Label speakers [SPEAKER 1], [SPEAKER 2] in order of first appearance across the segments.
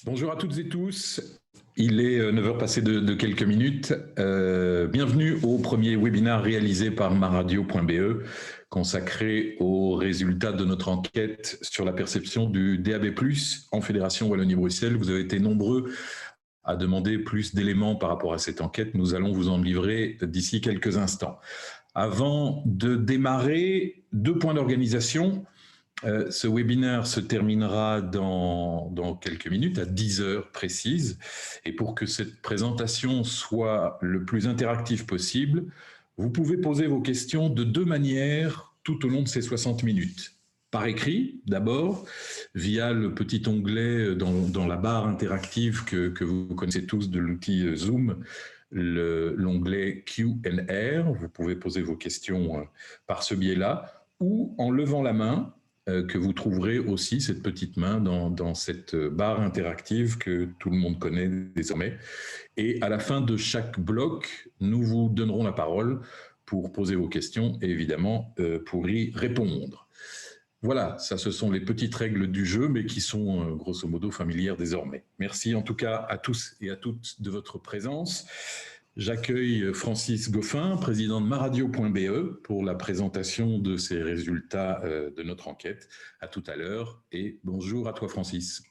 [SPEAKER 1] Bonjour à toutes et tous. Il est 9 heures passées de quelques minutes. Bienvenue au premier webinaire réalisé par maradio.be consacré aux résultats de notre enquête sur la perception du DAB+, en Fédération Wallonie-Bruxelles. Vous avez été nombreux à demander plus d'éléments par rapport à cette enquête. Nous allons vous en livrer d'ici quelques instants. Avant de démarrer, 2 points d'organisation. Ce webinaire se terminera dans quelques minutes, à 10 heures précises. Et pour que cette présentation soit le plus interactive possible, vous pouvez poser vos questions de 2 manières tout au long de ces 60 minutes. Par écrit, d'abord, via le petit onglet dans la barre interactive que vous connaissez tous de l'outil Zoom, l'onglet Q&R. Vous pouvez poser vos questions par ce biais-là, ou en levant la main, que vous trouverez aussi cette petite main dans cette barre interactive que tout le monde connaît désormais. Et à la fin de chaque bloc, nous vous donnerons la parole pour poser vos questions et évidemment pour y répondre. Voilà, ça ce sont les petites règles du jeu, mais qui sont grosso modo familières désormais. Merci en tout cas à tous et à toutes de votre présence. J'accueille Francis Goffin, président de maradio.be, pour la présentation de ces résultats de notre enquête. À tout à l'heure et bonjour à toi Francis.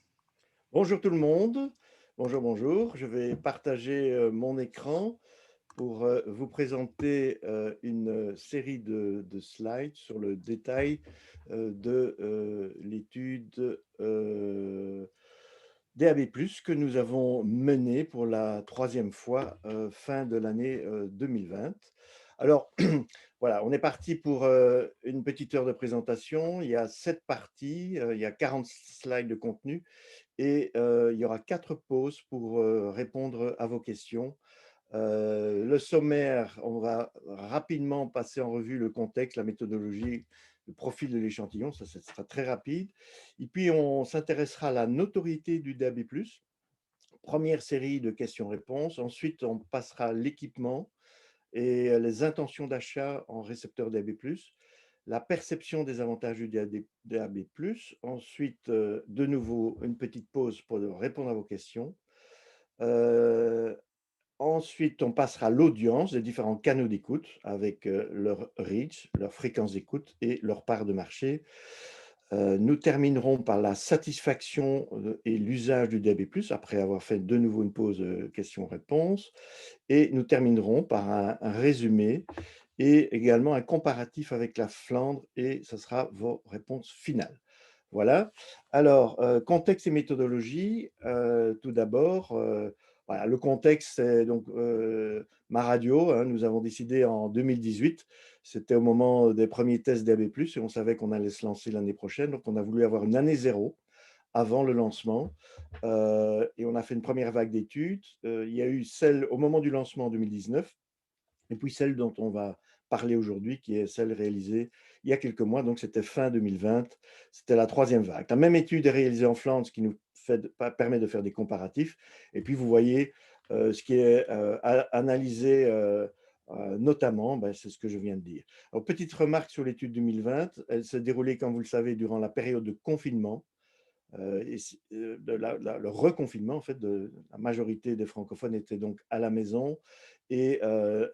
[SPEAKER 2] Bonjour tout le monde, bonjour. Je vais partager mon écran pour vous présenter une série de slides sur le détail de l'étude DAB+, que nous avons menée pour la 3e fois fin de l'année 2020. Alors, voilà, on est parti pour une petite heure de présentation. Il y a 7 parties, il y a 40 slides de contenu et il y aura 4 pauses pour répondre à vos questions. Le sommaire, on va rapidement passer en revue le contexte, la méthodologie, le profil de l'échantillon, ça sera très rapide. Et puis, on s'intéressera à la notoriété du DAB+, première série de questions-réponses. Ensuite, on passera à l'équipement et les intentions d'achat en récepteur DAB+, la perception des avantages du DAB+. Ensuite, de nouveau, une petite pause pour répondre à vos questions. Ensuite, on passera à l'audience des différents canaux d'écoute avec leur reach, leur fréquence d'écoute et leur part de marché. Nous terminerons par la satisfaction et l'usage du DAB+, après avoir fait de nouveau une pause questions-réponses. Et nous terminerons par un résumé et également un comparatif avec la Flandre et ce sera vos réponses finales. Voilà. Alors, contexte et méthodologie, tout d'abord, voilà, le contexte, c'est donc ma radio, hein, nous avons décidé en 2018, c'était au moment des premiers tests DAB+, et on savait qu'on allait se lancer l'année prochaine, donc on a voulu avoir une année zéro avant le lancement, et on a fait une première vague d'études. Il y a eu celle au moment du lancement en 2019, et puis celle dont on va parler aujourd'hui, qui est celle réalisée il y a quelques mois, donc c'était fin 2020, c'était la 3e vague. La même étude est réalisée en Flandre, ce qui nous permet de faire des comparatifs. Et puis vous voyez ce qui est analysé notamment, ben, c'est ce que je viens de dire. Alors, petite remarque sur l'étude 2020, elle s'est déroulée, comme vous le savez, durant la période de confinement. Le reconfinement, en fait, de la majorité des francophones étaient donc à la maison et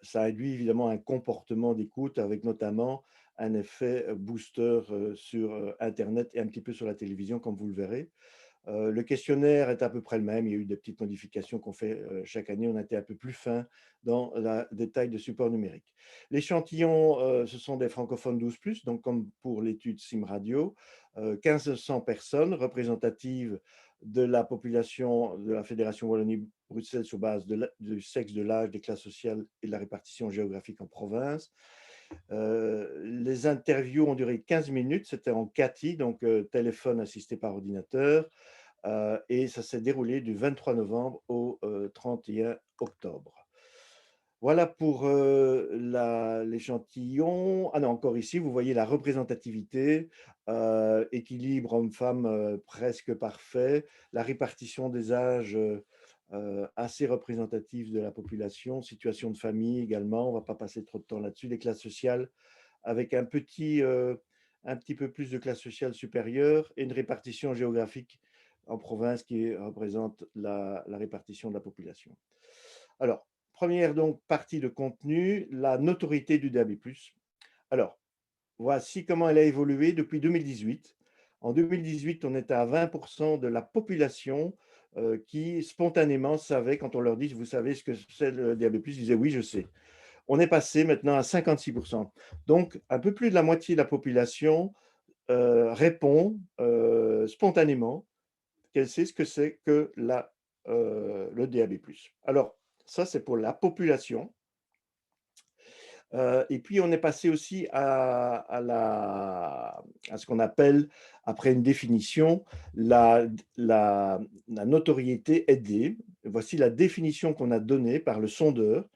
[SPEAKER 2] ça a induit évidemment un comportement d'écoute avec notamment un effet booster sur internet et un petit peu sur la télévision, comme vous le verrez. Le questionnaire est à peu près le même. Il y a eu des petites modifications qu'on fait chaque année. On a été un peu plus fin dans le détail de support numérique. L'échantillon, ce sont des francophones 12+, donc comme pour l'étude SIM-Radio, 1500 personnes représentatives de la population de la Fédération Wallonie-Bruxelles sur base du sexe, de l'âge, des classes sociales et de la répartition géographique en province. Les interviews ont duré 15 minutes, c'était en CATI, donc téléphone assisté par ordinateur, et ça s'est déroulé du 23 novembre au 31 octobre. Voilà pour l'échantillon. Ah non, encore ici, vous voyez la représentativité, équilibre homme-femme presque parfait, la répartition des âges assez représentative de la population, situation de famille également, on ne va pas passer trop de temps là-dessus, les classes sociales avec un petit peu plus de classe sociale supérieure et une répartition géographique en province qui représente la répartition de la population. Alors, première donc partie de contenu, la notoriété du DAB+. Alors, voici comment elle a évolué depuis 2018. En 2018, on était à 20% de la population qui spontanément savait, quand on leur dit, vous savez ce que c'est le DAB+, ils disaient oui, je sais. On est passé maintenant à 56%. Donc, un peu plus de la moitié de la population répond spontanément qu'elle sait ce que c'est que le DAB+. Alors, ça, c'est pour la population. Et puis, on est passé aussi à ce qu'on appelle, après une définition, la notoriété aidée. Voici la définition qu'on a donnée par le sondeur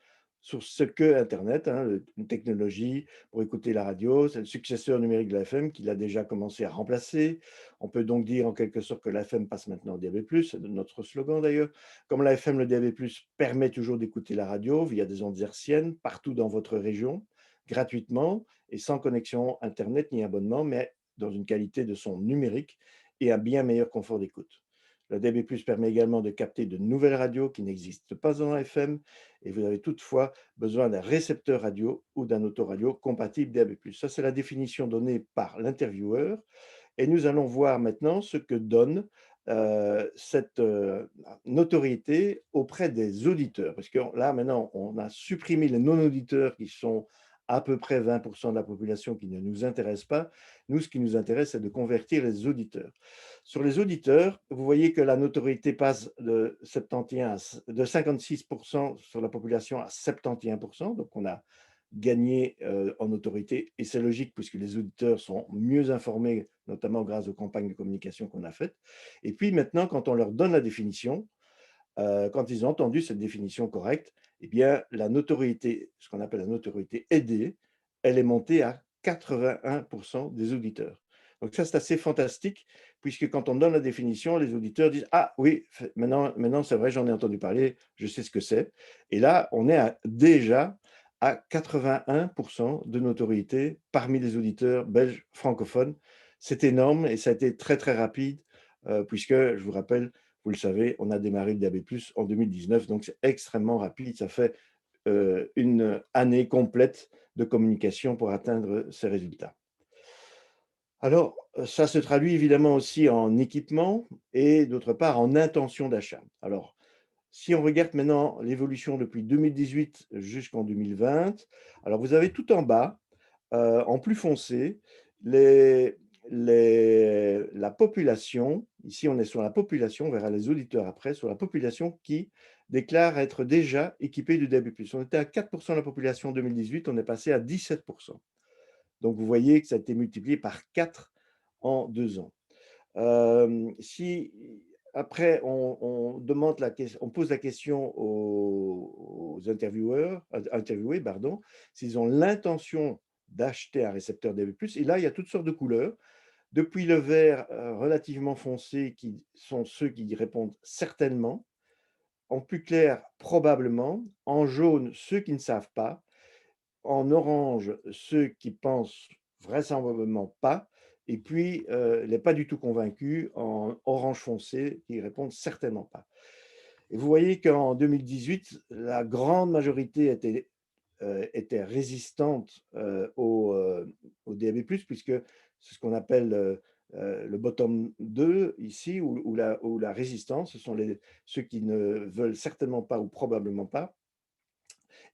[SPEAKER 2] sur ce que Internet, hein, une technologie pour écouter la radio, c'est le successeur numérique de la FM qu'il a déjà commencé à remplacer. On peut donc dire en quelque sorte que la FM passe maintenant au DAB+, c'est notre slogan d'ailleurs. Comme la FM, le DAB+, permet toujours d'écouter la radio via des ondes hertziennes partout dans votre région, gratuitement et sans connexion Internet ni abonnement, mais dans une qualité de son numérique et un bien meilleur confort d'écoute. Le DAB+ permet également de capter de nouvelles radios qui n'existent pas dans la FM et vous avez toutefois besoin d'un récepteur radio ou d'un autoradio compatible DAB+. Ça, c'est la définition donnée par l'intervieweur. Et nous allons voir maintenant ce que donne cette notoriété auprès des auditeurs. Parce que là, maintenant, on a supprimé les non-auditeurs qui sont à peu près 20% de la population qui ne nous intéressent pas. Nous, ce qui nous intéresse, c'est de convertir les auditeurs. Sur les auditeurs, vous voyez que la notoriété passe de 56% sur la population à 71%. Donc, on a gagné en autorité. Et c'est logique puisque les auditeurs sont mieux informés, notamment grâce aux campagnes de communication qu'on a faites. Et puis maintenant, quand on leur donne la définition, quand ils ont entendu cette définition correcte, eh bien, la notoriété, ce qu'on appelle la notoriété aidée, elle est montée à 81% des auditeurs. Donc ça, c'est assez fantastique, puisque quand on donne la définition, les auditeurs disent « Ah oui, maintenant c'est vrai, j'en ai entendu parler, je sais ce que c'est ». Et là, on est déjà à 81% de notoriété parmi les auditeurs belges francophones. C'est énorme et ça a été très, très rapide, puisque, je vous rappelle, vous le savez, on a démarré le DAB+ en 2019, donc c'est extrêmement rapide. Ça fait une année complète de communication pour atteindre ces résultats. Alors, ça se traduit évidemment aussi en équipement et d'autre part en intention d'achat. Alors, si on regarde maintenant l'évolution depuis 2018 jusqu'en 2020, alors vous avez tout en bas, en plus foncé, la population, ici on est sur la population, on verra les auditeurs après, sur la population qui déclare être déjà équipée du DAB+. On était à 4% de la population en 2018, on est passé à 17%. Donc vous voyez que ça a été multiplié par 4 en 2 ans. Si après on pose la question aux interviewés, pardon, s'ils ont l'intention d'acheter un récepteur DAB+, et là il y a toutes sortes de couleurs, depuis le vert relativement foncé qui sont ceux qui répondent certainement, en plus clair probablement, en jaune ceux qui ne savent pas, en orange ceux qui pensent vraisemblablement pas, et puis les pas du tout convaincus en orange foncé qui répondent certainement pas. Et vous voyez qu'en 2018, la grande majorité était résistante au DAB+, puisque c'est ce qu'on appelle le bottom 2 ici, ou la résistance, ce sont ceux qui ne veulent certainement pas ou probablement pas.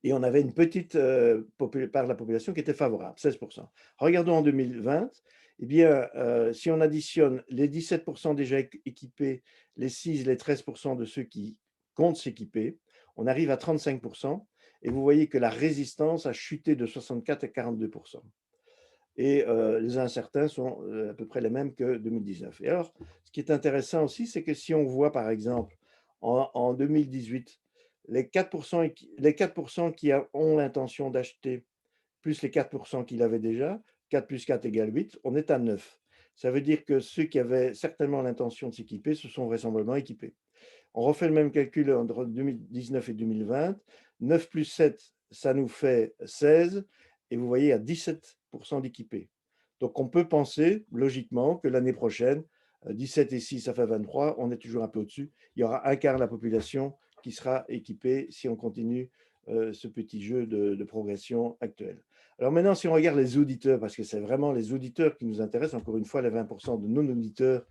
[SPEAKER 2] Et on avait une petite part de la population qui était favorable, 16%. Regardons en 2020, eh bien, si on additionne les 17% déjà équipés, les 6, les 13% de ceux qui comptent s'équiper, on arrive à 35%. Et vous voyez que la résistance a chuté de 64 à 42%. Et les incertains sont à peu près les mêmes que 2019. Et alors, ce qui est intéressant aussi, c'est que si on voit par exemple en 2018, les 4% qui ont l'intention d'acheter, plus les 4% qui l'avaient déjà, 4 plus 4 égale 8, on est à 9. Ça veut dire que ceux qui avaient certainement l'intention de s'équiper se sont vraisemblablement équipés. On refait le même calcul entre 2019 et 2020. 9 plus 7, ça nous fait 16. Et vous voyez, à 17% d'équipés. Donc, on peut penser, logiquement, que l'année prochaine, 17 et 6, ça fait 23, on est toujours un peu au-dessus. Il y aura un quart de la population qui sera équipée si on continue ce petit jeu de progression actuel. Alors maintenant, si on regarde les auditeurs, parce que c'est vraiment les auditeurs qui nous intéressent, encore une fois, les 20% de non-auditeurs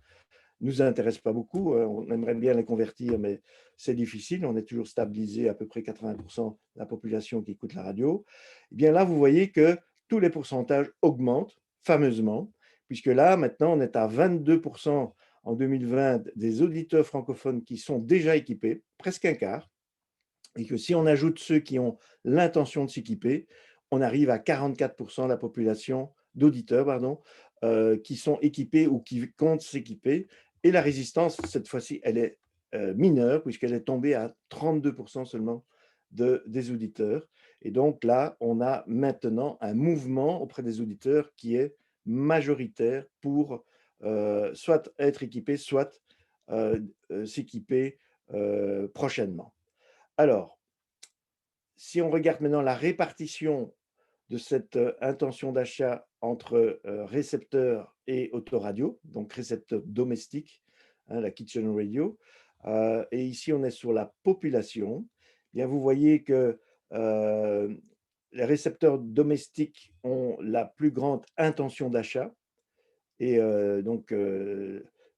[SPEAKER 2] ne nous intéressent pas beaucoup. On aimerait bien les convertir, mais c'est difficile. On est toujours stabilisé à peu près 80% de la population qui écoute la radio. Et bien là, vous voyez que tous les pourcentages augmentent fameusement, puisque là, maintenant, on est à 22% en 2020 des auditeurs francophones qui sont déjà équipés, presque un quart, et que si on ajoute ceux qui ont l'intention de s'équiper, on arrive à 44% de la population d'auditeurs, pardon, qui sont équipés ou qui comptent s'équiper. Et la résistance, cette fois-ci, elle est mineure, puisqu'elle est tombée à 32% seulement des auditeurs. Et donc là, on a maintenant un mouvement auprès des auditeurs qui est majoritaire pour soit être équipé, soit s'équiper prochainement. Alors, si on regarde maintenant la répartition de cette intention d'achat entre récepteurs et autoradio, donc récepteurs domestiques, hein, la kitchen radio, et ici on est sur la population, eh bien vous voyez que les récepteurs domestiques ont la plus grande intention d'achat et donc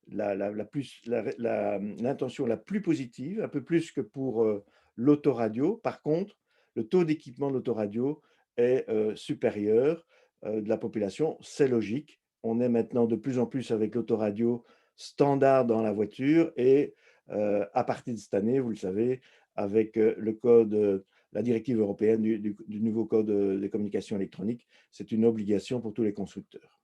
[SPEAKER 2] l'intention la plus positive, un peu plus que pour l'autoradio. Par contre, le taux d'équipement de l'autoradio est supérieur de la population. C'est logique. On est maintenant de plus en plus avec l'autoradio standard dans la voiture et à partir de cette année, vous le savez, avec le code, la directive européenne du nouveau code des communications électroniques, c'est une obligation pour tous les constructeurs.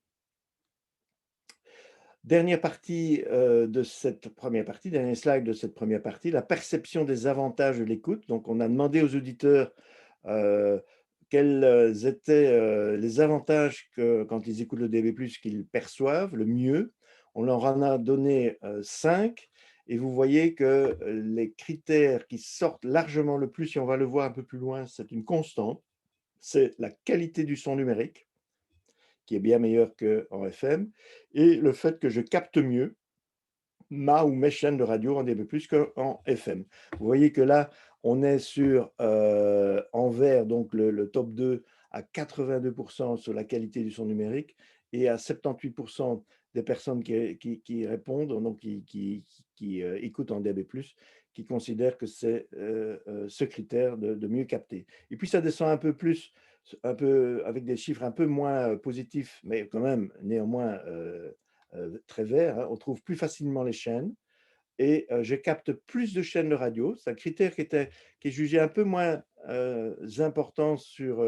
[SPEAKER 2] Dernière partie de cette première partie, dernier slide de cette première partie, la perception des avantages de l'écoute. Donc, on a demandé aux auditeurs quels étaient les avantages que, quand ils écoutent le DAB+, qu'ils perçoivent le mieux. On leur en a donné 5 et vous voyez que les critères qui sortent largement le plus, si on va le voir un peu plus loin, c'est une constante, c'est la qualité du son numérique, qui est bien meilleur qu'en FM, et le fait que je capte mieux ma ou mes chaînes de radio en DAB+, qu'en FM. Vous voyez que là, on est sur, en vert, donc le top 2 à 82% sur la qualité du son numérique et à 78% des personnes qui répondent, donc qui écoutent en DAB+, qui considèrent que c'est ce critère de mieux capter. Et puis ça descend un peu plus, un peu, avec des chiffres un peu moins positifs, mais quand même néanmoins très vert, hein. On trouve plus facilement les chaînes et je capte plus de chaînes de radio. C'est un critère qui est jugé un peu moins important sur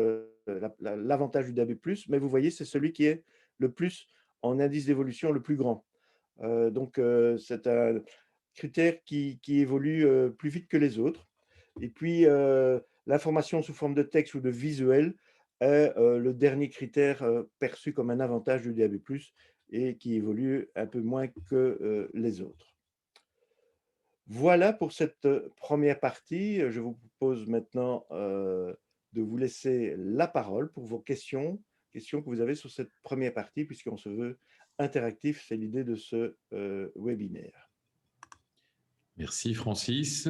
[SPEAKER 2] l'avantage du DAB+, mais vous voyez, c'est celui qui est le plus en indice d'évolution le plus grand. Donc, c'est un critère qui évolue plus vite que les autres. Et puis, l'information sous forme de texte ou de visuel est le dernier critère perçu comme un avantage du DAB+, et qui évolue un peu moins que les autres. Voilà pour cette première partie. Je vous propose maintenant de vous laisser la parole pour vos questions que vous avez sur cette première partie, puisqu'on se veut interactif, c'est l'idée de ce webinaire.
[SPEAKER 1] Merci Francis.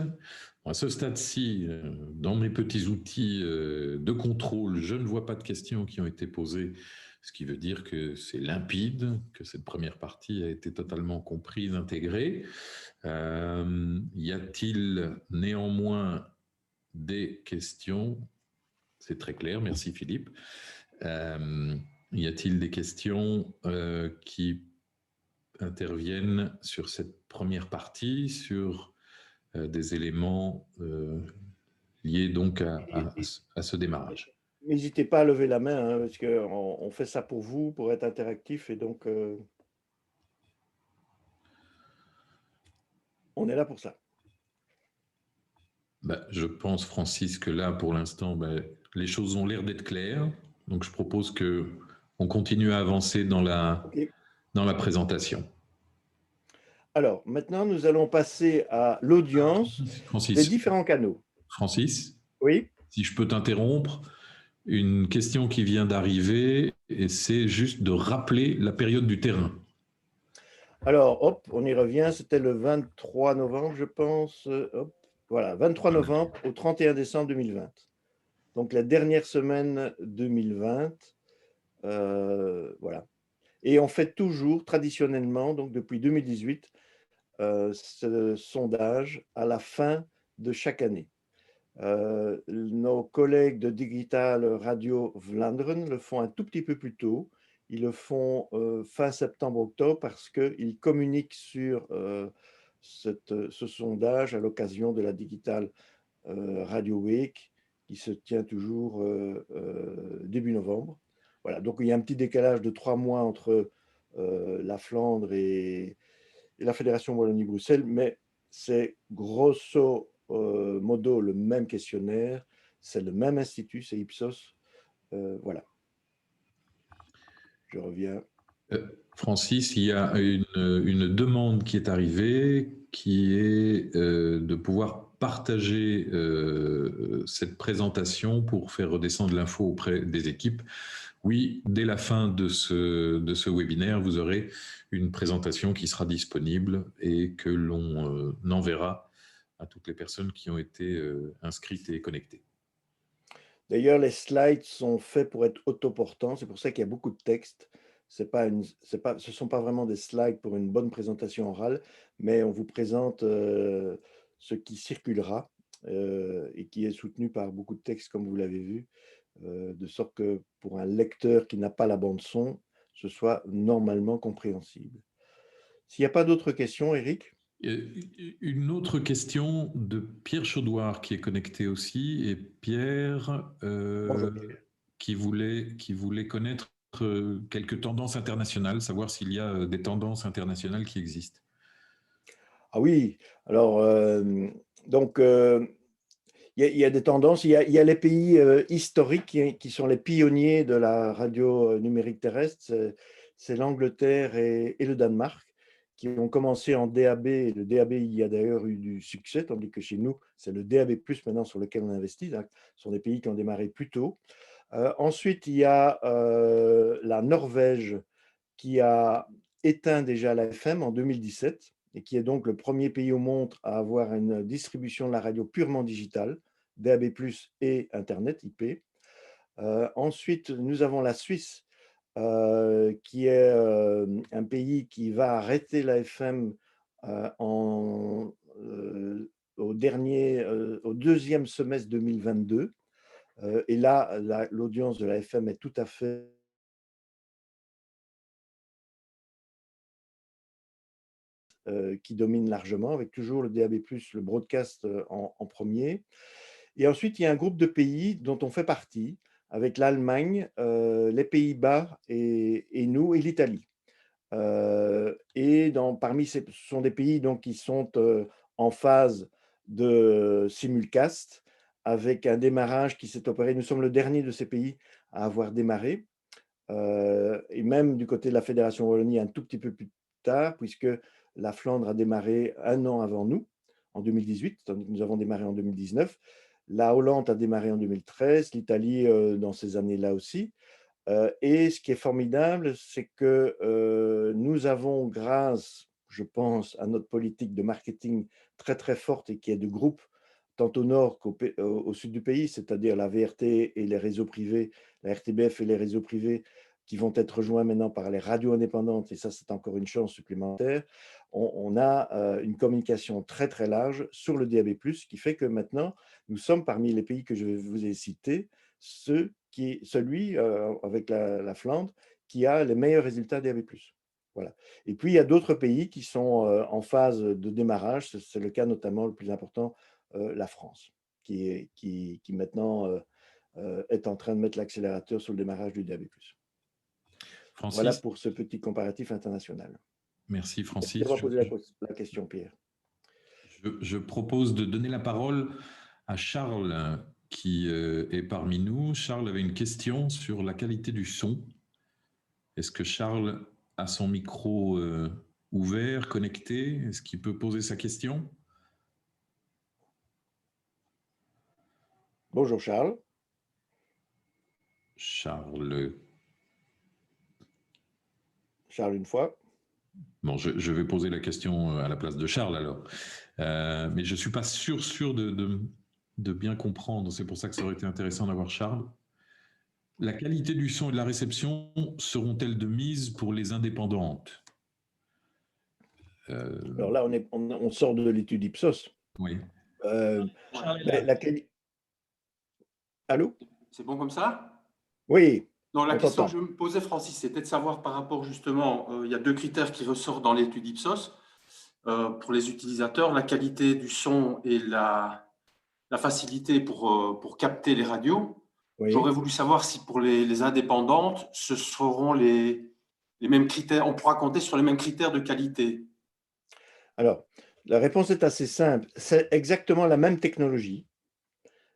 [SPEAKER 1] À ce stade-ci, dans mes petits outils de contrôle, je ne vois pas de questions qui ont été posées, ce qui veut dire que c'est limpide, que cette première partie a été totalement comprise, intégrée. Y a-t-il néanmoins des questions? C'est très clair, merci Philippe. Y a-t-il des questions qui interviennent sur cette première partie, sur des éléments liés donc à ce démarrage?
[SPEAKER 2] N'hésitez pas à lever la main, hein, parce qu'on fait ça pour vous, pour être interactif, et donc on est là pour ça.
[SPEAKER 1] Je pense, Francis, que là, pour l'instant, les choses ont l'air d'être claires. Donc, je propose qu'on continue à avancer dans la présentation.
[SPEAKER 2] Alors, maintenant, nous allons passer à l'audience des différents canaux.
[SPEAKER 1] Francis,
[SPEAKER 2] oui.
[SPEAKER 1] Si je peux t'interrompre, une question qui vient d'arriver, et c'est juste de rappeler la période du terrain.
[SPEAKER 2] Alors, hop, on y revient. C'était le 23 novembre, je pense. Hop, voilà, 23 novembre au 31 décembre 2020. Donc, la dernière semaine 2020. Voilà. Et on fait toujours, traditionnellement, donc depuis 2018, ce sondage à la fin de chaque année. Nos collègues de Digital Radio Vlaanderen le font un tout petit peu plus tôt. Ils le font fin septembre-octobre parce qu'ils communiquent sur ce sondage à l'occasion de la Digital Radio Week qui se tient toujours début novembre. Voilà, donc il y a un petit décalage de 3 mois entre la Flandre et la Fédération Wallonie-Bruxelles, mais c'est grosso modo le même questionnaire, c'est le même institut, c'est Ipsos. Voilà, je reviens.
[SPEAKER 1] Francis, il y a une demande qui est arrivée, qui est de pouvoir partager cette présentation pour faire redescendre l'info auprès des équipes. Oui, dès la fin de ce webinaire, vous aurez une présentation qui sera disponible et que l'on enverra à toutes les personnes qui ont été inscrites et connectées.
[SPEAKER 2] D'ailleurs, les slides sont faits pour être autoportants, c'est pour ça qu'il y a beaucoup de texte. Ce ne sont pas vraiment des slides pour une bonne présentation orale, mais on vous présente ce qui circulera et qui est soutenu par beaucoup de textes, comme vous l'avez vu, de sorte que pour un lecteur qui n'a pas la bande son, ce soit normalement compréhensible. S'il n'y a pas d'autres questions, Eric?
[SPEAKER 1] Une autre question de Pierre Chaudoir qui est connecté aussi, et Pierre,
[SPEAKER 2] Bonjour Pierre.
[SPEAKER 1] qui voulait connaître quelques tendances internationales, savoir s'il y a des tendances internationales qui existent.
[SPEAKER 2] Ah oui, alors donc il y a des tendances, il y a les pays historiques qui sont les pionniers de la radio numérique terrestre, c'est l'Angleterre et le Danemark qui ont commencé en DAB. Et le DAB, il y a d'ailleurs eu du succès, tandis que chez nous, c'est le DAB+, maintenant sur lequel on investit. Donc, ce sont des pays qui ont démarré plus tôt. Ensuite, il y a la Norvège qui a éteint déjà la FM en 2017 et qui est donc le premier pays au monde à avoir une distribution de la radio purement digitale, DAB+, et Internet IP. Ensuite, nous avons la Suisse, qui est un pays qui va arrêter la FM au deuxième semestre 2022. Et là, l'audience de la FM est tout à fait qui domine largement, avec toujours le DAB+, le broadcast en premier. Et ensuite, il y a un groupe de pays dont on fait partie, avec l'Allemagne, les Pays-Bas et nous, et l'Italie. Et parmi ce sont des pays donc, qui sont en phase de simulcast, avec un démarrage qui s'est opéré. Nous sommes le dernier de ces pays à avoir démarré. Et même du côté de la Fédération Wallonie, un tout petit peu plus tard, puisque la Flandre a démarré un an avant nous, en 2018, tandis que nous avons démarré en 2019. La Hollande a démarré en 2013, l'Italie dans ces années-là aussi. Et ce qui est formidable, c'est que nous avons, grâce, je pense, à notre politique de marketing très très forte et qui est de groupe, tant au nord qu'au sud du pays, c'est-à-dire la VRT et les réseaux privés, la RTBF et les réseaux privés, qui vont être rejoints maintenant par les radios indépendantes, et ça c'est encore une chance supplémentaire. On a une communication très très large sur le DAB+, qui fait que maintenant, nous sommes parmi les pays que je vous ai cités, celui avec la Flandre qui a les meilleurs résultats DAB+. Voilà. Et puis, il y a d'autres pays qui sont en phase de démarrage. C'est le cas notamment le plus important, la France, qui maintenant est en train de mettre l'accélérateur sur le démarrage du DAB+. Voilà
[SPEAKER 1] Francis,
[SPEAKER 2] pour ce petit comparatif international.
[SPEAKER 1] merci
[SPEAKER 2] Merci
[SPEAKER 1] Francis.
[SPEAKER 2] d'avoir posé la question, Pierre.
[SPEAKER 1] Je propose de donner la parole à Charles qui est parmi nous. Charles avait une question sur la qualité du son. Est-ce que Charles a son micro ouvert, connecté? Est-ce qu'il peut poser sa question?
[SPEAKER 2] Bonjour Charles.
[SPEAKER 1] Charles.
[SPEAKER 2] Charles une fois.
[SPEAKER 1] Bon, je vais poser la question à la place de Charles alors. Mais je ne suis pas sûr de bien comprendre. C'est pour ça que ça aurait été intéressant d'avoir Charles. La qualité du son et de la réception seront-elles de mise pour les indépendantes?
[SPEAKER 2] Alors là, on sort de l'étude Ipsos.
[SPEAKER 1] Oui.
[SPEAKER 3] Charles est
[SPEAKER 2] Mais
[SPEAKER 3] là.
[SPEAKER 2] Allô?
[SPEAKER 3] C'est bon comme ça?
[SPEAKER 2] Oui,
[SPEAKER 3] Non, la
[SPEAKER 2] on
[SPEAKER 3] question que
[SPEAKER 2] t'entend.
[SPEAKER 3] je me posais, Francis, c'était de savoir par rapport justement, il y a deux critères qui ressortent dans l'étude Ipsos pour les utilisateurs, la qualité du son et la facilité pour capter les radios. J'aurais
[SPEAKER 2] Oui.
[SPEAKER 3] voulu savoir si pour les indépendantes, ce seront les mêmes critères, on pourra compter sur les mêmes critères de qualité.
[SPEAKER 2] Alors, la réponse est assez simple. C'est exactement la même technologie.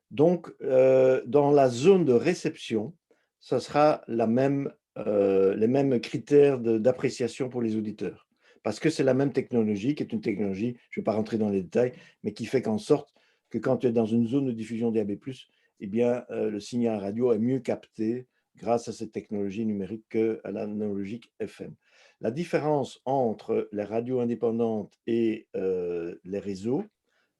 [SPEAKER 2] Donc, dans la zone de réception, ça sera les mêmes critères d'appréciation pour les auditeurs. Parce que c'est la même technologie, qui est une technologie, je ne vais pas rentrer dans les détails, mais qui fait qu'en sorte que quand tu es dans une zone de diffusion DAB+, eh bien, le signal radio est mieux capté grâce à cette technologie numérique qu'à l'analogique FM. La différence entre les radios indépendantes et les réseaux,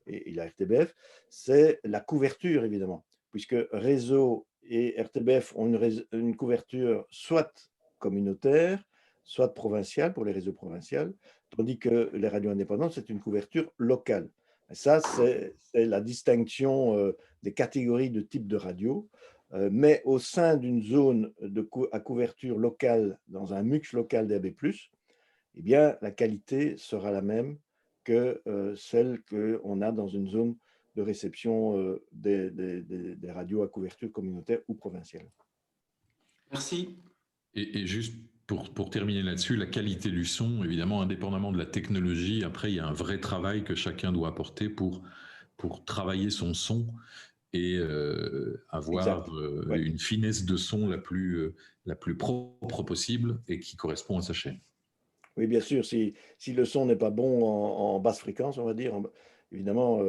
[SPEAKER 2] et la RTBF, c'est la couverture, évidemment, puisque réseau et RTBF ont une couverture soit communautaire, soit provinciale pour les réseaux provinciaux, tandis que les radios indépendantes, c'est une couverture locale. Et ça, c'est la distinction des catégories de type de radio. Mais au sein d'une zone à couverture locale, dans un mux local DAB+, eh bien, la qualité sera la même que celle qu'on a dans une zone de réception des radios à couverture communautaire ou provinciale.
[SPEAKER 3] Merci.
[SPEAKER 1] Et juste pour terminer là-dessus, la qualité du son, évidemment, indépendamment de la technologie, après, il y a un vrai travail que chacun doit apporter pour travailler son son et avoir
[SPEAKER 2] Ouais.
[SPEAKER 1] une finesse de son la plus propre possible et qui correspond à sa chaîne.
[SPEAKER 2] Oui, bien sûr, si le son n'est pas bon en basse fréquence, on va dire, évidemment,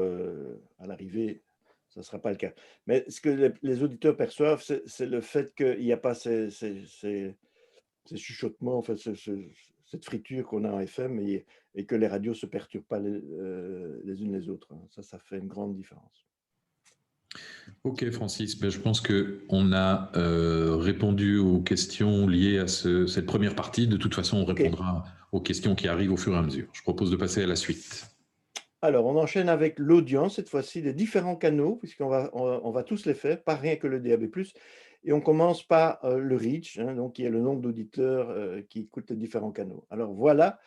[SPEAKER 2] à l'arrivée, ça ne sera pas le cas. Mais ce que les auditeurs perçoivent, c'est le fait qu'il n'y a pas ces chuchotements, enfin, cette friture qu'on a en FM et que les radios ne se perturbent pas les unes les autres. Ça fait une grande différence.
[SPEAKER 1] Ok Francis, ben, je pense qu'on a répondu aux questions liées à cette première partie. De toute façon, on répondra aux questions qui arrivent au fur et à mesure. Je propose de passer à la suite.
[SPEAKER 2] Alors, on enchaîne avec l'audience, cette fois-ci, des différents canaux, puisqu'on va tous les faire, pas rien que le DAB+. Et on commence par le reach, donc qui est le nombre d'auditeurs qui écoutent les différents canaux. Alors voilà,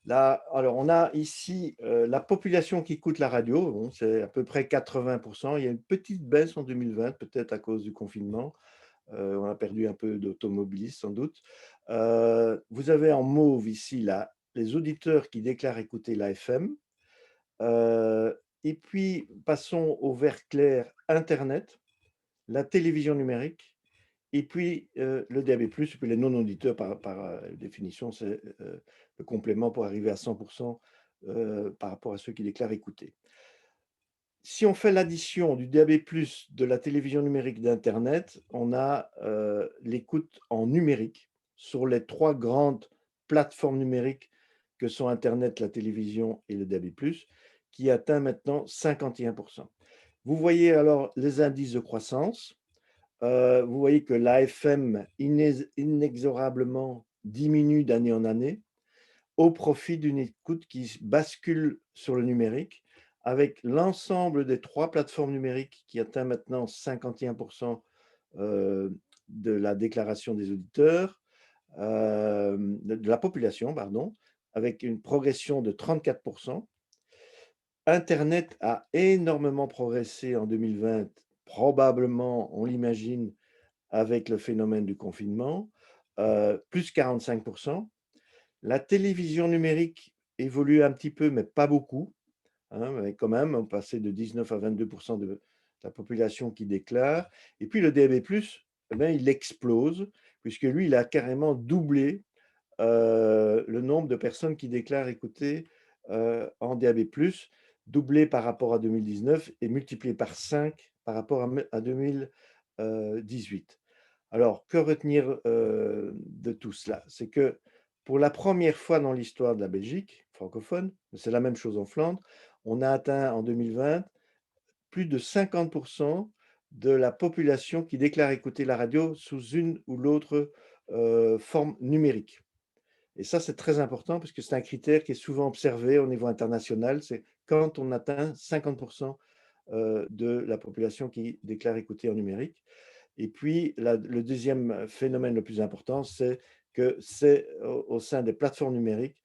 [SPEAKER 2] alors on a ici la population qui écoute la radio, bon, c'est à peu près 80%. Il y a une petite baisse en 2020, peut-être à cause du confinement. On a perdu un peu d'automobilistes sans doute. Vous avez en mauve ici là, les auditeurs qui déclarent écouter la FM. Et puis, passons au vert clair, Internet, la télévision numérique, et puis le DAB+, et puis les non-auditeurs, par définition, c'est le complément pour arriver à 100% par rapport à ceux qui déclarent écouter. Si on fait l'addition du DAB+, de la télévision numérique d'Internet, on a l'écoute en numérique sur les trois grandes plateformes numériques que sont Internet, la télévision et le DAB+, qui atteint maintenant 51%. Vous voyez alors les indices de croissance. Vous voyez que l'AFM inexorablement diminue d'année en année au profit d'une écoute qui bascule sur le numérique, avec l'ensemble des trois plateformes numériques qui atteint maintenant 51% de la déclaration des auditeurs, de la population, pardon, avec une progression de 34%. Internet a énormément progressé en 2020, probablement, on l'imagine, avec le phénomène du confinement, plus 45%. La télévision numérique évolue un petit peu, mais pas beaucoup, mais quand même, on passait de 19 à 22% de la population qui déclare. Et puis le DAB+, eh bien, il explose, puisque lui, il a carrément doublé le nombre de personnes qui déclarent écouter en DAB+, doublé par rapport à 2019 et multiplié par 5 par rapport à 2018. Alors, que retenir de tout cela? C'est que pour la première fois dans l'histoire de la Belgique francophone, mais c'est la même chose en Flandre, on a atteint en 2020 plus de 50% de la population qui déclare écouter la radio sous une ou l'autre forme numérique. Et ça, c'est très important parce que c'est un critère qui est souvent observé au niveau international. C'est quand on atteint 50% de la population qui déclare écouter en numérique. Et puis, le deuxième phénomène le plus important, c'est que c'est au sein des plateformes numériques,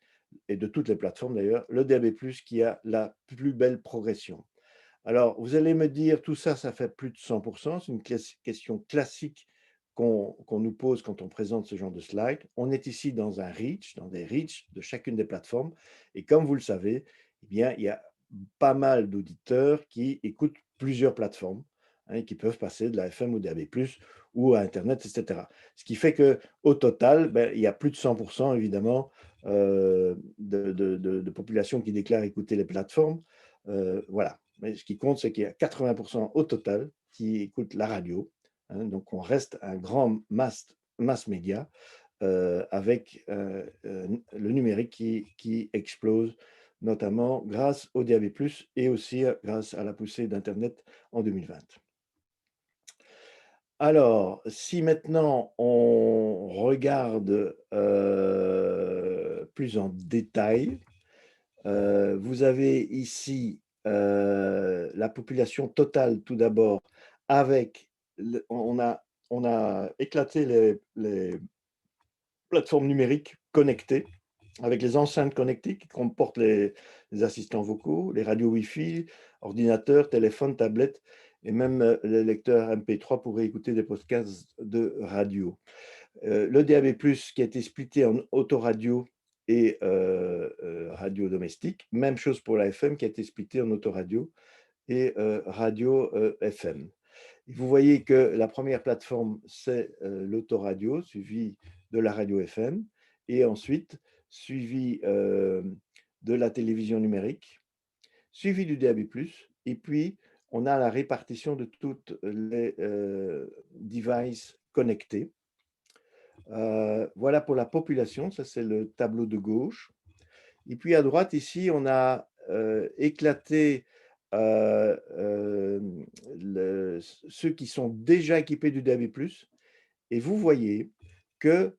[SPEAKER 2] et de toutes les plateformes d'ailleurs, le DAB+, qui a la plus belle progression. Alors, vous allez me dire, tout ça, ça fait plus de 100%. C'est une question classique qu'on nous pose quand on présente ce genre de slide. On est ici dans un reach, dans des reach de chacune des plateformes. Et comme vous le savez, eh bien, il y a pas mal d'auditeurs qui écoutent plusieurs plateformes, hein, et qui peuvent passer de la FM ou DAB+, ou à Internet, etc. Ce qui fait qu'au total, ben, il y a plus de 100%, évidemment, de population qui déclare écouter les plateformes. Voilà. Mais ce qui compte, c'est qu'il y a 80% au total qui écoutent la radio, hein. Donc, on reste un grand mass média avec le numérique qui explose, notamment grâce au DAB+, et aussi grâce à la poussée d'Internet en 2020. Alors, si maintenant on regarde plus en détail, vous avez ici la population totale tout d'abord avec, on a éclaté les plateformes numériques connectées avec les enceintes connectées qui comportent les assistants vocaux, les radios Wi-Fi, ordinateurs, téléphones, tablettes et même les lecteurs MP3 pour écouter des podcasts de radio. Le DAB+, qui a été splitté en autoradio et radio domestique. Même chose pour la FM qui a été splittée en autoradio et radio FM. Et vous voyez que la première plateforme, c'est l'autoradio, suivi de la radio FM, et ensuite suivi de la télévision numérique, suivi du DAB+, et puis on a la répartition de toutes les devices connectés. Voilà pour la population, ça c'est le tableau de gauche. Et puis à droite, ici, on a éclaté ceux qui sont déjà équipés du DAB+. Et vous voyez que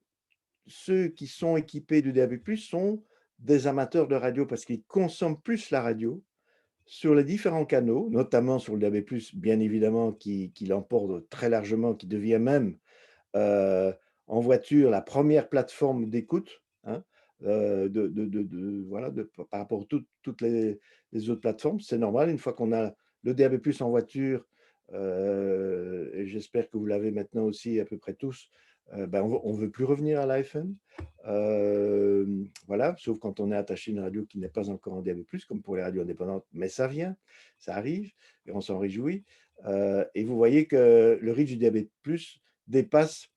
[SPEAKER 2] ceux qui sont équipés du DAB+, sont des amateurs de radio parce qu'ils consomment plus la radio sur les différents canaux, notamment sur le DAB+, bien évidemment, qui l'emporte très largement, qui devient même en voiture la première plateforme d'écoute, hein, voilà, par rapport à toutes les autres plateformes. C'est normal, une fois qu'on a le DAB+ en voiture, et j'espère que vous l'avez maintenant aussi à peu près tous, ben on ne veut plus revenir à l'AFM. Voilà, sauf quand on est attaché à une radio qui n'est pas encore en DAB+, comme pour les radios indépendantes, mais ça vient, ça arrive, et on s'en réjouit. Et vous voyez que le reach du DAB+ dépasse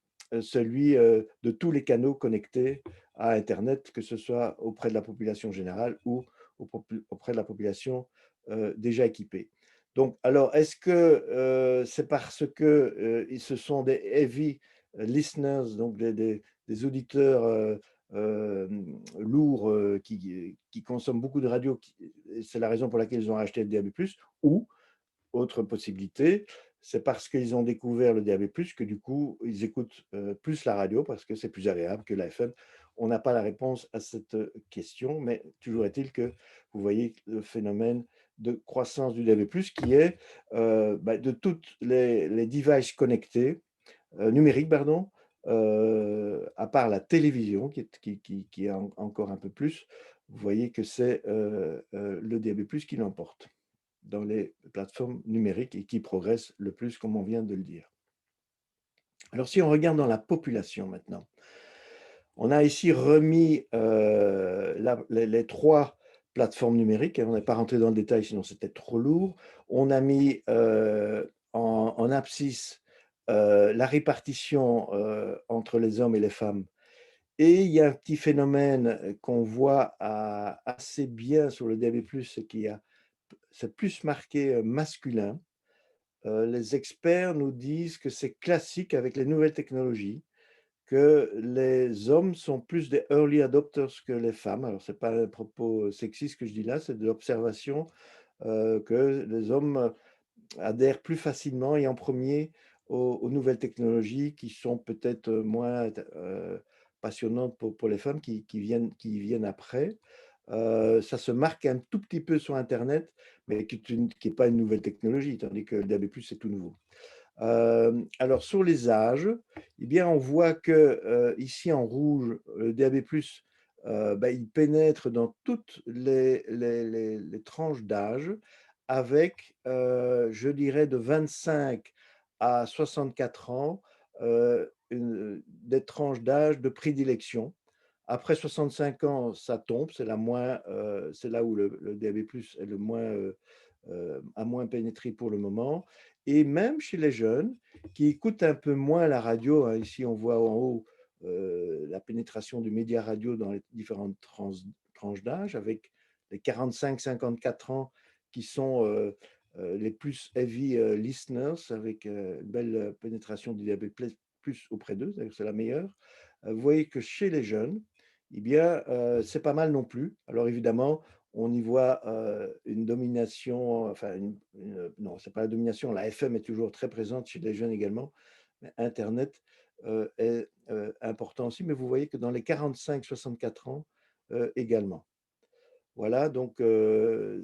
[SPEAKER 2] celui de tous les canaux connectés à Internet, que ce soit auprès de la population générale ou auprès de la population déjà équipée. Donc, alors, est-ce que c'est parce que ce sont des heavy listeners, donc des auditeurs lourds qui consomment beaucoup de radio, c'est la raison pour laquelle ils ont acheté le DAB+, ou, autre possibilité, c'est parce qu'ils ont découvert le DAB+, que du coup, ils écoutent plus la radio parce que c'est plus agréable que la FM. On n'a pas la réponse à cette question, mais toujours est-il que vous voyez le phénomène de croissance du DAB+, qui est de toutes les devices connectés, numériques, pardon, à part la télévision, qui est encore un peu plus, vous voyez que c'est le DAB+, qui l'emporte dans les plateformes numériques et qui progressent le plus, comme on vient de le dire. Alors, si on regarde dans la population maintenant, on a ici remis les trois plateformes numériques. On n'est pas rentré dans le détail, sinon c'était trop lourd. On a mis en abscisse la répartition entre les hommes et les femmes. Et il y a un petit phénomène qu'on voit assez bien sur le DAB+, c'est qu'il y a c'est plus marqué masculin. Les experts nous disent que c'est classique avec les nouvelles technologies, que les hommes sont plus des early adopters que les femmes. Alors, ce n'est pas un propos sexiste que je dis là, c'est de l'observation que les hommes adhèrent plus facilement et en premier aux nouvelles technologies qui sont peut-être moins passionnantes pour les femmes qui viennent après. Ça se marque un tout petit peu sur Internet, mais qui n'est pas une nouvelle technologie, tandis que le DAB+, c'est tout nouveau. Alors, sur les âges, eh bien, on voit que ici en rouge, le DAB+, il pénètre dans toutes les tranches d'âge avec, je dirais, de 25 à 64 ans, des tranches d'âge de prédilection. Après 65 ans, ça tombe, c'est c'est là où le DAB+ est le moins, a moins pénétré pour le moment. Et même chez les jeunes qui écoutent un peu moins la radio, hein, ici on voit en haut la pénétration du média radio dans les différentes tranches d'âge, avec les 45-54 ans qui sont les plus heavy listeners, avec une belle pénétration du DAB+ auprès d'eux, c'est la meilleure. Vous voyez que chez les jeunes, eh bien, c'est pas mal non plus. Alors évidemment, on y voit une domination, enfin, non, ce n'est pas la domination, la FM est toujours très présente chez les jeunes également, mais Internet est important aussi, mais vous voyez que dans les 45-64 ans également. Voilà, donc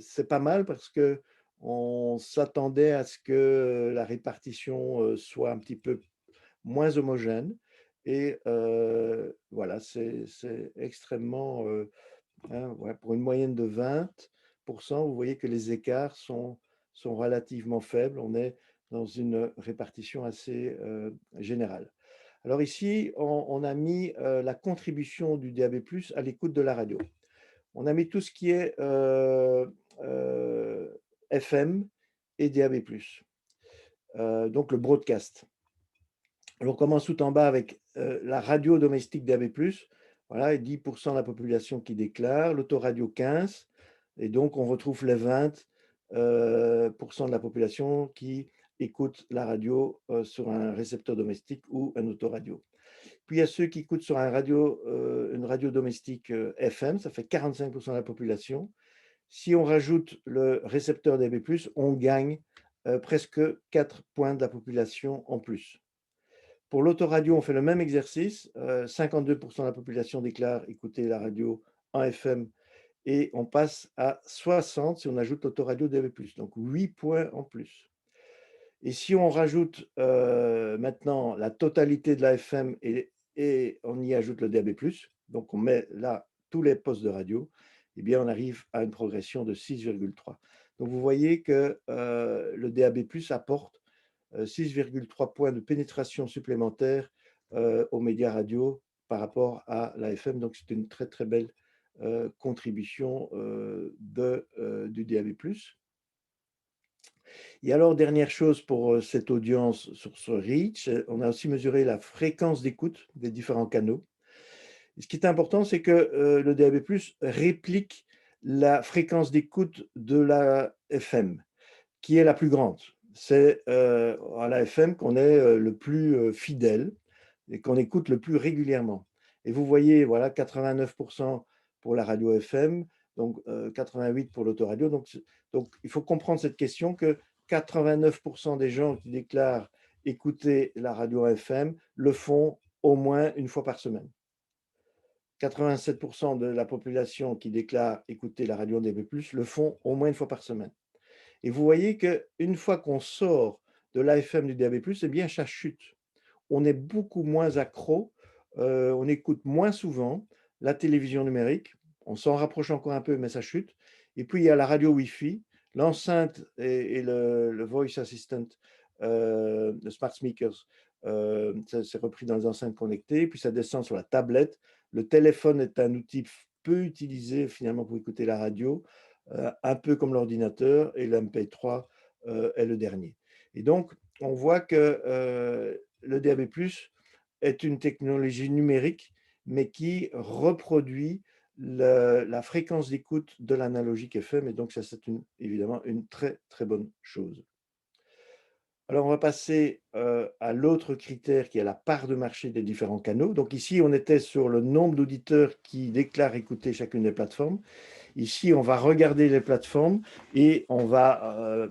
[SPEAKER 2] c'est pas mal parce que on s'attendait à ce que la répartition soit un petit peu moins homogène. Et voilà, c'est extrêmement, hein, ouais, pour une moyenne de 20%, vous voyez que les écarts sont relativement faibles. On est dans une répartition assez générale. Alors ici, on a mis la contribution du DAB+ à l'écoute de la radio. On a mis tout ce qui est FM et DAB+, donc le broadcast. Alors, on commence tout en bas avec la radio domestique DAB+, voilà, et 10% de la population qui déclare, l'autoradio 15%, et donc on retrouve les 20% de la population qui écoute la radio sur un récepteur domestique ou un autoradio. Puis il y a ceux qui écoutent sur une radio domestique FM, ça fait 45% de la population. Si on rajoute le récepteur DAB+, on gagne presque 4 points de la population en plus. Pour l'autoradio, on fait le même exercice. 52% de la population déclare écouter la radio en FM et on passe à 60 si on ajoute l'autoradio DAB+, donc 8 points en plus. Et si on rajoute maintenant la totalité de la FM et on y ajoute le DAB+, donc on met là tous les postes de radio, eh bien on arrive à une progression de 6,3. Donc vous voyez que le DAB+ apporte 6,3 points de pénétration supplémentaire aux médias radio par rapport à la FM. Donc, c'est une très, très belle contribution du DAB+. Et alors, dernière chose pour cette audience sur ce reach, on a aussi mesuré la fréquence d'écoute des différents canaux. Et ce qui est important, c'est que le DAB+ réplique la fréquence d'écoute de la FM, qui est la plus grande. C'est à la FM qu'on est le plus fidèle et qu'on écoute le plus régulièrement. Et vous voyez, voilà, 89% pour la radio FM, donc 88% pour l'autoradio. Donc, il faut comprendre cette question que 89% des gens qui déclarent écouter la radio FM le font au moins une fois par semaine. 87% de la population qui déclare écouter la radio DAB+, le font au moins une fois par semaine. Et vous voyez qu'une fois qu'on sort de l'AFM du DAB+, eh bien, ça chute. On est beaucoup moins accro, on écoute moins souvent la télévision numérique, on s'en rapproche encore un peu, mais ça chute. Et puis, il y a la radio Wi-Fi, l'enceinte et le Voice Assistant, le Smart Speakers, c'est repris dans les enceintes connectées, puis ça descend sur la tablette. Le téléphone est un outil peu utilisé finalement pour écouter la radio, un peu comme l'ordinateur, et l'MP3 est le dernier. Et donc, on voit que le DAB+ est une technologie numérique, mais qui reproduit la fréquence d'écoute de l'analogique FM, et donc ça, c'est évidemment une très, très bonne chose. Alors, on va passer à l'autre critère qui est la part de marché des différents canaux. Donc ici, on était sur le nombre d'auditeurs qui déclarent écouter chacune des plateformes. Ici, on va regarder les plateformes et on va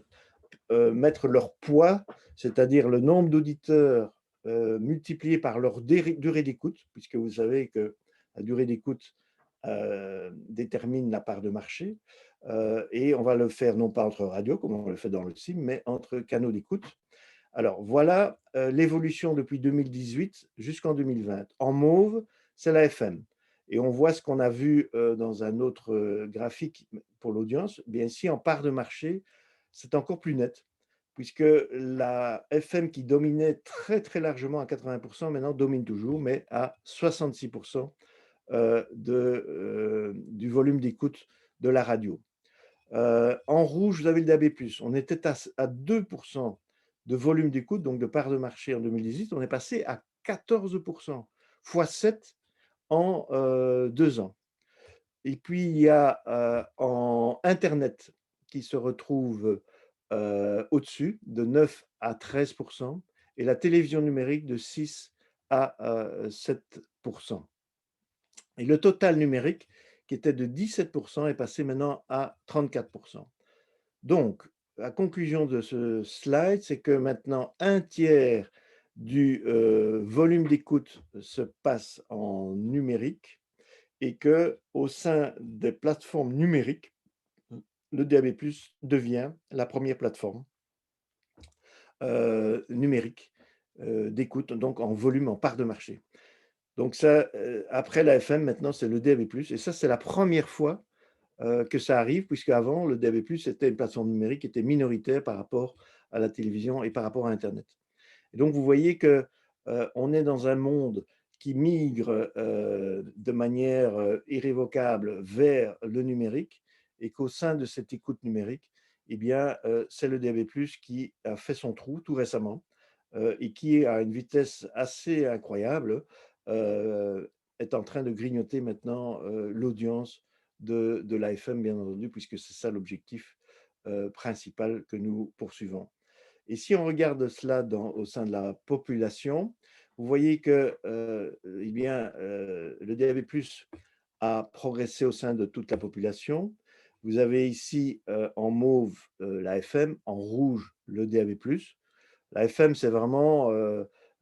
[SPEAKER 2] mettre leur poids, c'est-à-dire le nombre d'auditeurs multiplié par leur durée d'écoute, puisque vous savez que la durée d'écoute détermine la part de marché. Et on va le faire non pas entre radios, comme on le fait dans le CIM, mais entre canaux d'écoute. Alors, voilà l'évolution depuis 2018 jusqu'en 2020. En mauve, c'est la FM. Et on voit ce qu'on a vu dans un autre graphique pour l'audience. Bien ici, en part de marché, c'est encore plus net, puisque la FM qui dominait très, très largement à 80%, maintenant domine toujours, mais à 66% du volume d'écoute de la radio. En rouge, vous avez le DAB+. On était à 2% de volume d'écoute, donc de part de marché en 2018. On est passé à 14%, fois 7 en 2 ans. Et puis, il y a en Internet qui se retrouve au-dessus, de 9 à 13%, et la télévision numérique de 6 à 7%. Et le total numérique, qui était de 17%, est passé maintenant à 34%. Donc, la conclusion de ce slide, c'est que maintenant, un tiers du volume d'écoute se passe en numérique et qu'au sein des plateformes numériques, le DAB+ devient la première plateforme numérique d'écoute, donc en volume, en part de marché. Donc ça, après la FM, maintenant, c'est le DAB+. Et ça, c'est la première fois que ça arrive, puisqu'avant, le DAB+, était une plateforme numérique qui était minoritaire par rapport à la télévision et par rapport à Internet. Et donc, vous voyez que on est dans un monde qui migre de manière irrévocable vers le numérique et qu'au sein de cette écoute numérique, eh bien, c'est le DAB+, qui a fait son trou tout récemment et qui, à une vitesse assez incroyable, est en train de grignoter maintenant l'audience de l'AFM, bien entendu, puisque c'est ça l'objectif principal que nous poursuivons. Et si on regarde cela au sein de la population, vous voyez que eh bien, le DAB+ a progressé au sein de toute la population. Vous avez ici en mauve la FM, en rouge le DAB+. La FM, c'est vraiment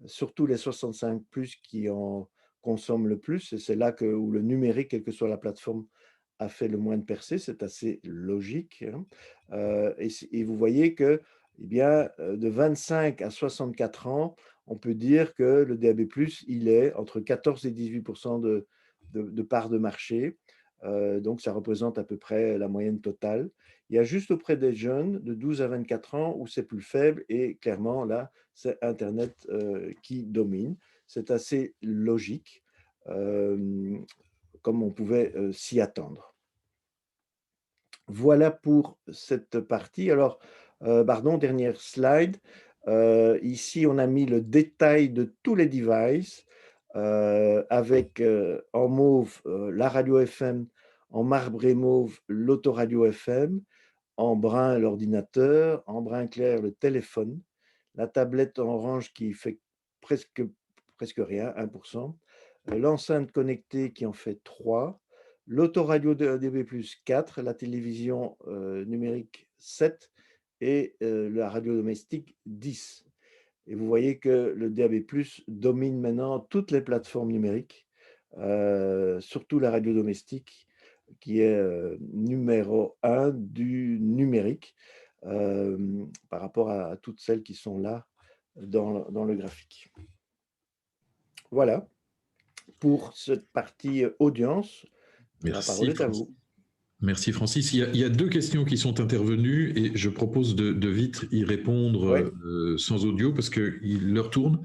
[SPEAKER 2] surtout les 65+ qui en consomment le plus, et c'est là où le numérique, quelle que soit la plateforme, a fait le moins de percées. C'est assez logique, hein. Et vous voyez que, eh bien, de 25 à 64 ans, on peut dire que le DAB+, il est entre 14 et 18% de part de marché. Donc, ça représente à peu près la moyenne totale. Il y a juste auprès des jeunes de 12 à 24 ans où c'est plus faible et clairement, là, c'est Internet qui domine. C'est assez logique, comme on pouvait s'y attendre. Voilà pour cette partie. Alors, pardon, dernière slide. Ici, on a mis le détail de tous les devices avec en mauve la radio FM, en marbre et mauve l'autoradio FM, en brun l'ordinateur, en brun clair le téléphone, la tablette en orange qui fait presque rien, 1%, l'enceinte connectée qui en fait 3, l'autoradio de DB+ 4, la télévision numérique 7 et la radio domestique 10. Et vous voyez que le DAB+ domine maintenant toutes les plateformes numériques, surtout la radio domestique qui est numéro 1 du numérique par rapport à toutes celles qui sont là dans le graphique. Voilà pour cette partie audience. La parole est à vous.
[SPEAKER 1] Merci Francis. Il y a deux questions qui sont intervenues et je propose de vite y répondre sans audio parce qu'il leur tourne.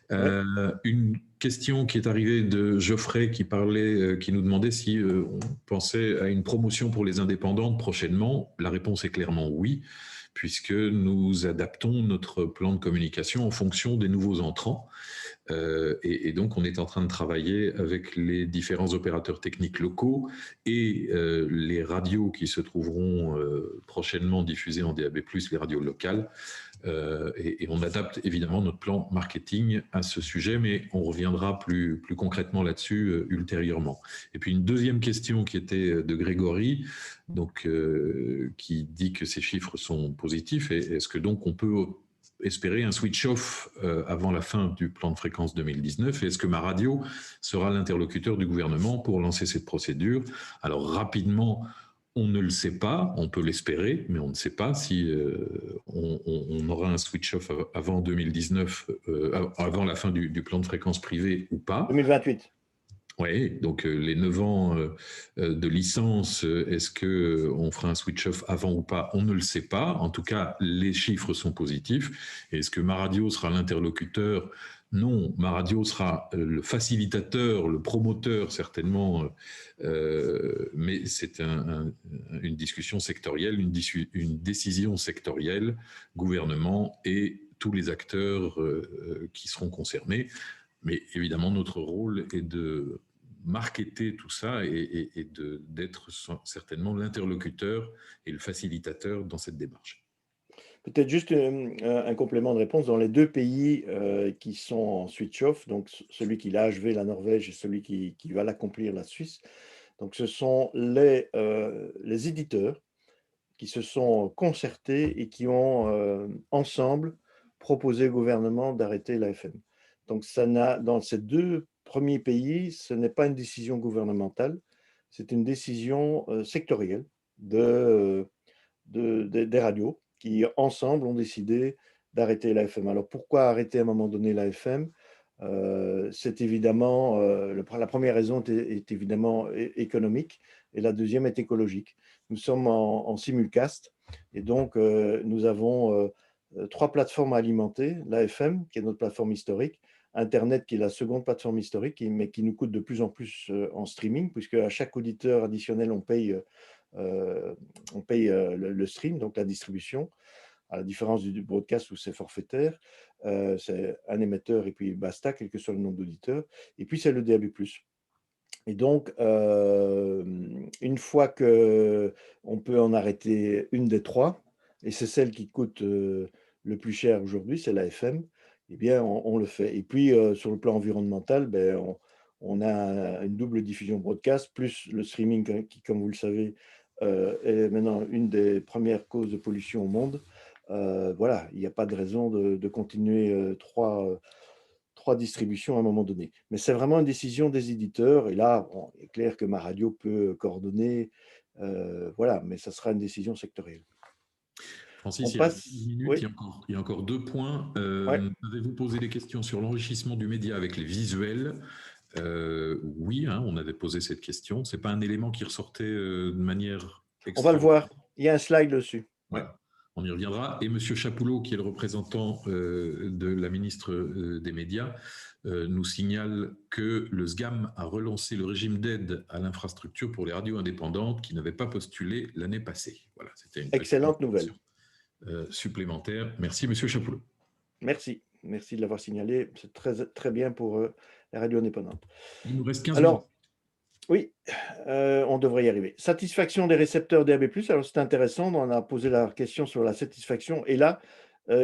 [SPEAKER 1] Une question qui est arrivée de Geoffrey qui nous demandait si on pensait à une promotion pour les indépendantes prochainement. La réponse est clairement oui, puisque nous adaptons notre plan de communication en fonction des nouveaux entrants. Et donc, on est en train de travailler avec les différents opérateurs techniques locaux et les radios qui se trouveront prochainement diffusées en DAB+, les radios locales, et on adapte évidemment notre plan marketing à ce sujet, mais on reviendra plus concrètement là-dessus ultérieurement. Et puis une deuxième question qui était de Grégory, donc, qui dit que ces chiffres sont positifs. Et est-ce que donc on peut espérer un switch-off avant la fin du plan de fréquence 2019? Et est-ce que ma radio sera l'interlocuteur du gouvernement pour lancer cette procédure? Alors rapidement, on ne le sait pas, on peut l'espérer, mais on ne sait pas si on aura un switch-off avant 2019, avant la fin du plan de fréquence privée ou pas.
[SPEAKER 2] 2028.
[SPEAKER 1] Oui, donc les 9 ans de licence, est-ce qu'on fera un switch-off avant ou pas? On ne le sait pas. En tout cas, les chiffres sont positifs. Et est-ce que ma radio sera l'interlocuteur? Non, ma radio sera le facilitateur, le promoteur certainement, mais c'est une discussion sectorielle, une décision sectorielle, gouvernement et tous les acteurs qui seront concernés. Mais évidemment, notre rôle est de marketer tout ça et d'être certainement l'interlocuteur et le facilitateur dans cette démarche.
[SPEAKER 2] Peut-être juste un complément de réponse. Dans les deux pays qui sont en switch-off, donc celui qui l'a achevé, la Norvège, et celui qui va l'accomplir, la Suisse, donc ce sont les éditeurs qui se sont concertés et qui ont ensemble proposé au gouvernement d'arrêter la FM. Donc dans ces deux premiers pays, ce n'est pas une décision gouvernementale, c'est une décision sectorielle des radios qui ensemble ont décidé d'arrêter la FM. Alors pourquoi arrêter à un moment donné la FM? C'est évidemment, la première raison est évidemment économique et la deuxième est écologique. Nous sommes en simulcast et donc nous avons 3 plateformes à alimenter, l'AFM qui est notre plateforme historique, Internet qui est la seconde plateforme historique, mais qui nous coûte de plus en plus en streaming, puisque à chaque auditeur additionnel, on paye le stream, donc la distribution, à la différence du broadcast où c'est forfaitaire. C'est un émetteur et puis basta, quel que soit le nombre d'auditeurs. Et puis c'est le DAB+. Et donc, une fois qu'on peut en arrêter une des 3, et c'est celle qui coûte le plus cher aujourd'hui, c'est la FM, eh bien, on le fait. Et puis, sur le plan environnemental, ben, on a une double diffusion broadcast, plus le streaming qui, comme vous le savez, est maintenant une des premières causes de pollution au monde. Voilà, il n'y a pas de raison de continuer trois distributions à un moment donné. Mais c'est vraiment une décision des éditeurs. Et là, bon, il est clair que ma radio peut coordonner, voilà, mais ça sera une décision sectorielle.
[SPEAKER 1] Francis,
[SPEAKER 2] On passe.
[SPEAKER 1] Il y a 1 minute,
[SPEAKER 2] Oui.
[SPEAKER 1] il y a encore 2 points.
[SPEAKER 2] Ouais.
[SPEAKER 1] Avez-vous posé des questions sur l'enrichissement du média avec les visuels? Oui, hein, on avait posé cette question. Ce n'est pas un élément qui ressortait de manière
[SPEAKER 2] On va le voir. Il y a un slide dessus.
[SPEAKER 1] Ouais. On y reviendra. Et M. Chapoulot, qui est le représentant de la ministre des Médias, nous signale que le SGAM a relancé le régime d'aide à l'infrastructure pour les radios indépendantes qui n'avaient pas postulé l'année passée. Voilà, c'était une
[SPEAKER 2] excellente nouvelle
[SPEAKER 1] supplémentaire. Merci, M. Chapoulot.
[SPEAKER 2] Merci. Merci de l'avoir signalé. C'est très, très bien pour les radios indépendantes.
[SPEAKER 1] Il nous reste 15 minutes.
[SPEAKER 2] Oui, on devrait y arriver. Satisfaction des récepteurs DAB+. Alors, c'est intéressant. On a posé la question sur la satisfaction. Et là,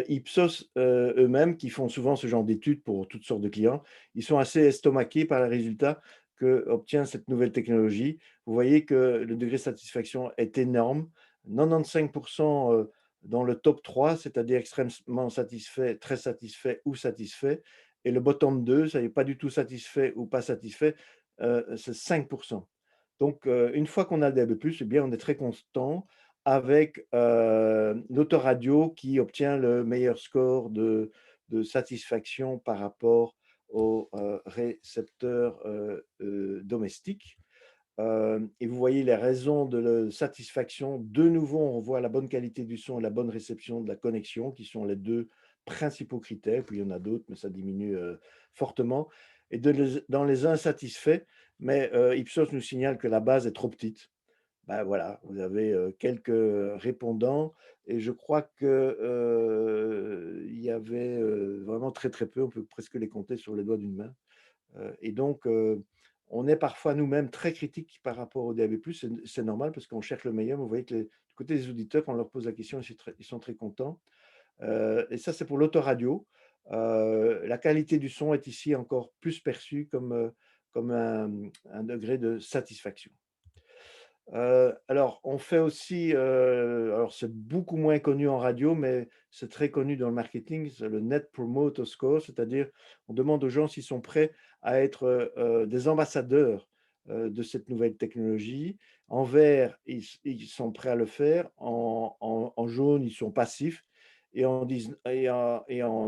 [SPEAKER 2] Ipsos eux-mêmes, qui font souvent ce genre d'études pour toutes sortes de clients, ils sont assez estomaqués par les résultats qu'obtient cette nouvelle technologie. Vous voyez que le degré de satisfaction est énorme. 95% dans le top 3, c'est-à-dire extrêmement satisfait, très satisfait ou satisfait. Et le bottom 2, ça n'est pas du tout satisfait ou pas satisfait, c'est 5%. Donc, une fois qu'on a le DAB+, eh bien, on est très content avec l'autoradio qui obtient le meilleur score de satisfaction par rapport aux récepteurs domestiques. Et vous voyez les raisons de satisfaction. De nouveau, on voit la bonne qualité du son et la bonne réception de la connexion, qui sont les 2 principaux critères. Puis il y en a d'autres, mais ça diminue fortement. Et dans les insatisfaits, mais Ipsos nous signale que la base est trop petite. Ben voilà, vous avez quelques répondants et je crois qu'il y avait vraiment très très peu, on peut presque les compter sur les doigts d'une main. Et donc, on est parfois nous-mêmes très critiques par rapport au DAB+, c'est normal parce qu'on cherche le meilleur. Vous voyez que du côté des auditeurs, quand on leur pose la question, ils sont très contents. Et ça, c'est pour l'autoradio. La qualité du son est ici encore plus perçue comme un degré de satisfaction. Alors, on fait aussi, alors c'est beaucoup moins connu en radio, mais c'est très connu dans le marketing, c'est le Net Promoter Score, c'est-à-dire on demande aux gens s'ils sont prêts à être des ambassadeurs de cette nouvelle technologie. En vert, ils sont prêts à le faire. En jaune, ils sont passifs. Et en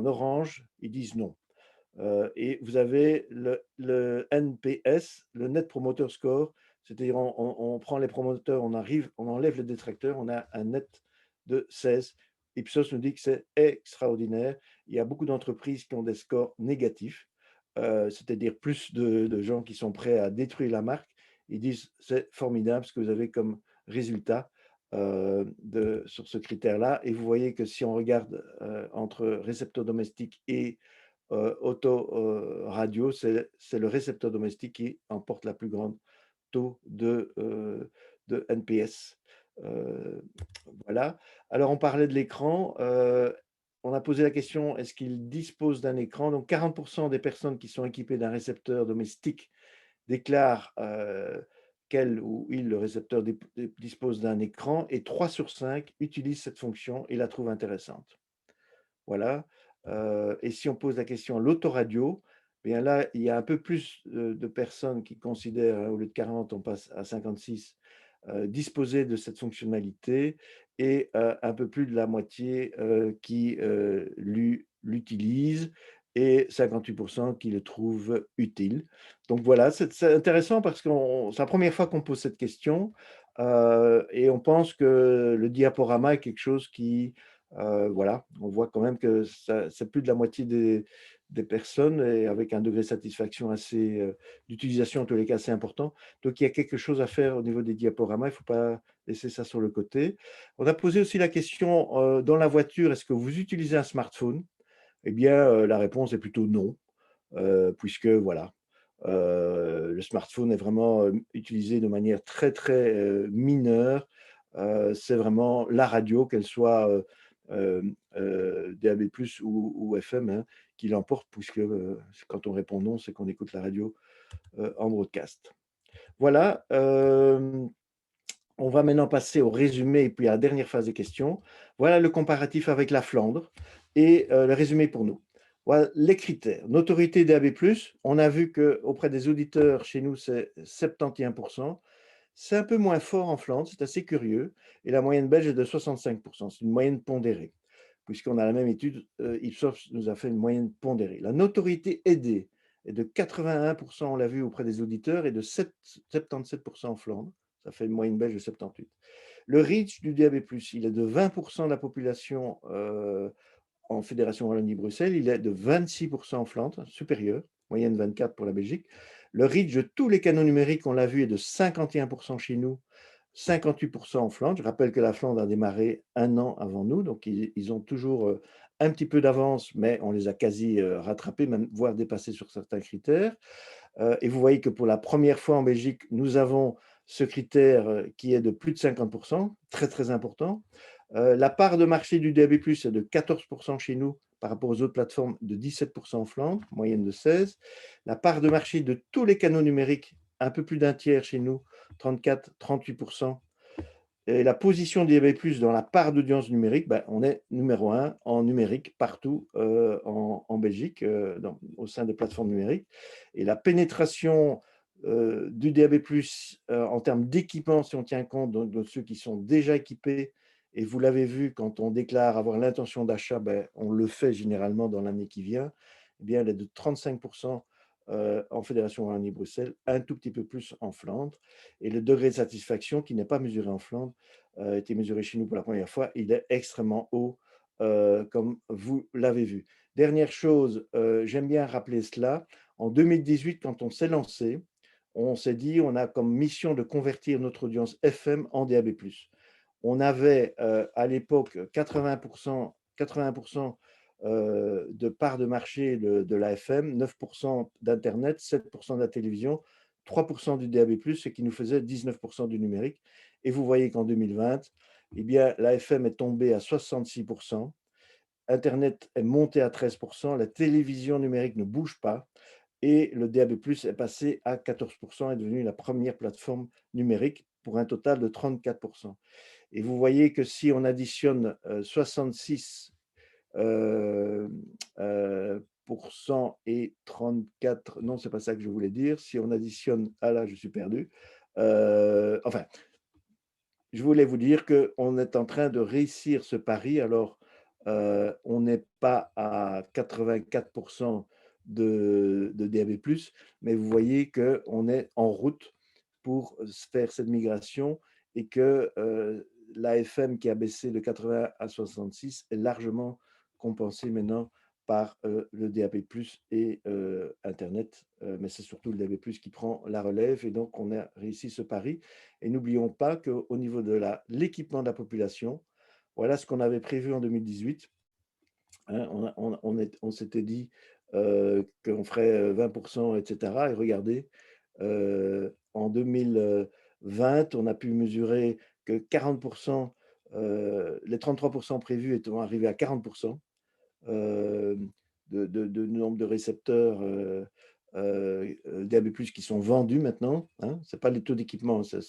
[SPEAKER 2] orange, ils disent non. Et vous avez le NPS, le Net Promoter Score, c'est-à-dire on prend les promoteurs, on enlève les détracteurs, on a un net de 16. Ipsos nous dit que c'est extraordinaire. Il y a beaucoup d'entreprises qui ont des scores négatifs, c'est-à-dire plus de gens qui sont prêts à détruire la marque. Ils disent c'est formidable ce que vous avez comme résultat sur ce critère-là. Et vous voyez que si on regarde entre récepteurs domestiques et radio, c'est le récepteur domestique qui emporte la plus grande taux de NPS. Voilà. Alors, on parlait de l'écran. On a posé la question, est-ce qu'il dispose d'un écran? Donc, 40% des personnes qui sont équipées d'un récepteur domestique déclarent qu'elle ou il, le récepteur, dispose d'un écran, et 3 sur 5 utilisent cette fonction et la trouvent intéressante. Voilà. Et si on pose la question à l'autoradio, eh bien là, il y a un peu plus de personnes qui considèrent, au lieu de 40, on passe à 56, disposer de cette fonctionnalité, et un peu plus de la moitié qui l'utilisent, et 58% qui le trouvent utile. Donc voilà, c'est intéressant parce que c'est la première fois qu'on pose cette question, et on pense que le diaporama est quelque chose qui voilà, on voit quand même que c'est plus de la moitié des personnes, et avec un degré de satisfaction d'utilisation en tous les cas assez important. Donc il y a quelque chose à faire au niveau des diaporamas, il ne faut pas laisser ça sur le côté. On a posé aussi la question dans la voiture, est-ce que vous utilisez un smartphone? Eh bien, la réponse est plutôt non, puisque voilà, le smartphone est vraiment utilisé de manière très très mineure. C'est vraiment la radio, qu'elle soit DAB+ ou FM, hein, qui l'emporte, puisque quand on répond non, c'est qu'on écoute la radio en broadcast. Voilà, on va maintenant passer au résumé et puis à la dernière phase des questions. Voilà le comparatif avec la Flandre et le résumé pour nous. Voilà les critères. Notoriété DAB+, on a vu qu'auprès des auditeurs, chez nous, c'est 71%. C'est un peu moins fort en Flandre, c'est assez curieux. Et la moyenne belge est de 65%. C'est une moyenne pondérée. Puisqu'on a la même étude, Ipsos nous a fait une moyenne pondérée. La notoriété aidée est de 81%, on l'a vu, auprès des auditeurs, et de 77% en Flandre. Ça fait une moyenne belge de 78. Le reach du DAB+, il est de 20% de la population en Fédération Wallonie-Bruxelles, il est de 26% en Flandre, supérieur, moyenne 24 pour la Belgique. Le reach de tous les canaux numériques, on l'a vu, est de 51% chez nous, 58% en Flandre. Je rappelle que la Flandre a démarré un an avant nous, donc ils ont toujours un petit peu d'avance, mais on les a quasi rattrapés, même voire dépassés sur certains critères. Et vous voyez que pour la première fois en Belgique, nous avons ce critère qui est de plus de 50%, très très important. La part de marché du DAB+, est de 14% chez nous par rapport aux autres plateformes, de 17% en Flandre, moyenne de 16. La part de marché de tous les canaux numériques, un peu plus d'un tiers chez nous, 34-38%. Et la position du DAB+, dans la part d'audience numérique, ben, on est numéro 1 en numérique partout en Belgique, au sein des plateformes numériques. Et la pénétration du DAB+, en termes d'équipement, si on tient compte de ceux qui sont déjà équipés, et vous l'avez vu, quand on déclare avoir l'intention d'achat, ben, on le fait généralement dans l'année qui vient, eh bien, elle est de 35% en Fédération Wallonie-Bruxelles, un tout petit peu plus en Flandre. Et le degré de satisfaction, qui n'est pas mesuré en Flandre, a été mesuré chez nous pour la première fois, il est extrêmement haut, comme vous l'avez vu. Dernière chose, j'aime bien rappeler cela, en 2018, quand on s'est lancé, on s'est dit, on a comme mission de convertir notre audience FM en DAB+. On avait à l'époque 80%, de part de marché de l'AFM, 9% d'Internet, 7% de la télévision, 3% du DAB+, ce qui nous faisait 19% du numérique. Et vous voyez qu'en 2020, eh bien, l'AFM est tombée à 66%, Internet est monté à 13%, la télévision numérique ne bouge pas et le DAB+ est passé à 14%, est devenu la première plateforme numérique pour un total de 34%. Et vous voyez que si on additionne 66 et 34, non, c'est pas ça que je voulais dire. Si on additionne, ah là, je suis perdu. Enfin, je voulais vous dire qu'on est en train de réussir ce pari. Alors, on n'est pas à 84% de DAB+, mais vous voyez qu'on est en route pour faire cette migration et que l'AFM qui a baissé de 80 à 66 est largement compensée maintenant par le DAB+ et Internet, mais c'est surtout le DAB+ qui prend la relève et donc on a réussi ce pari. Et n'oublions pas qu'au niveau de l'équipement de la population, voilà ce qu'on avait prévu en 2018. Hein, on s'était dit qu'on ferait 20%, etc. Et regardez, en 2020, on a pu mesurer que 40%, les 33% prévus étant arrivés à 40% de nombre de récepteurs DAB+, qui sont vendus maintenant. Hein. Ce n'est pas les taux d'équipement, c'est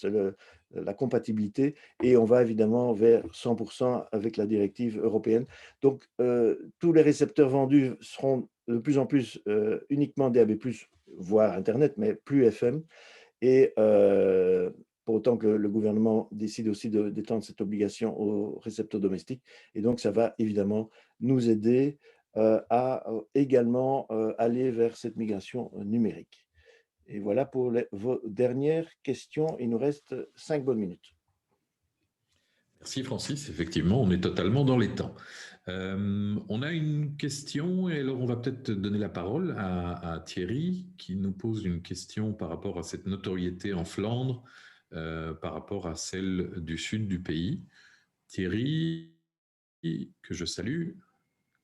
[SPEAKER 2] la compatibilité. Et on va évidemment vers 100% avec la directive européenne. Donc, tous les récepteurs vendus seront de plus en plus uniquement DAB+, voire Internet, mais plus FM. Et pour autant que le gouvernement décide aussi d'étendre cette obligation aux récepteurs domestiques. Et donc, ça va évidemment nous aider à également aller vers cette migration numérique. Et voilà pour vos dernières questions. Il nous reste 5 bonnes minutes.
[SPEAKER 1] Merci Francis, effectivement, on est totalement dans les temps. On a une question, et alors on va peut-être donner la parole à Thierry, qui nous pose une question par rapport à cette notoriété en Flandre, par rapport à celle du sud du pays. Thierry, que je salue,